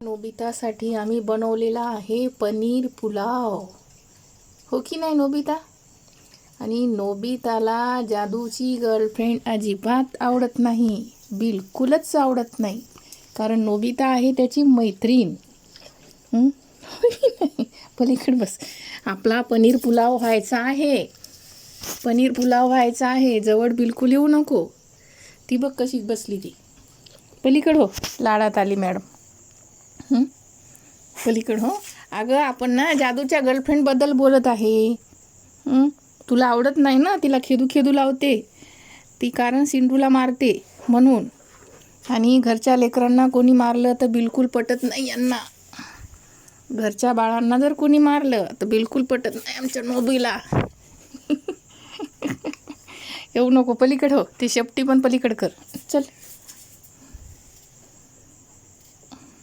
नोबितासाठी आम्ही बनवलेला आहे पनीर पुलाव. हो की नाही नोबिता? आणि नोबिताला जादूची गर्लफ्रेंड अजिबात आवडत नाही, बिलकुलच आवडत नाही. कारण नोबिता आहे त्याची मैत्रीण. पलीकडे बस. आपला पनीर पुलाव व्हायचा आहे. पनीर पुलाव व्हायचा आहे. जवळ बिलकुल येऊ नको. ती बघ कशी बसली ती. पलीकड हो. लाडात आली मॅडम. पलीकड हो. अगं आपण ना जादूच्या गर्लफ्रेंडबद्दल बोलत आहे. तुला आवडत नाही ना, तिला खेदू खेदू लावते ती, कारण सिंधूला मारते म्हणून. आणि घरच्या लेकरांना कोणी मारलं तर बिलकुल पटत नाही यांना. घरच्या बाळांना जर कोणी मारलं तर बिलकुल पटत नाही आमच्या नोबीला. येऊ नको पलीकड हो. ती शेपटी पण पलीकड कर. चल.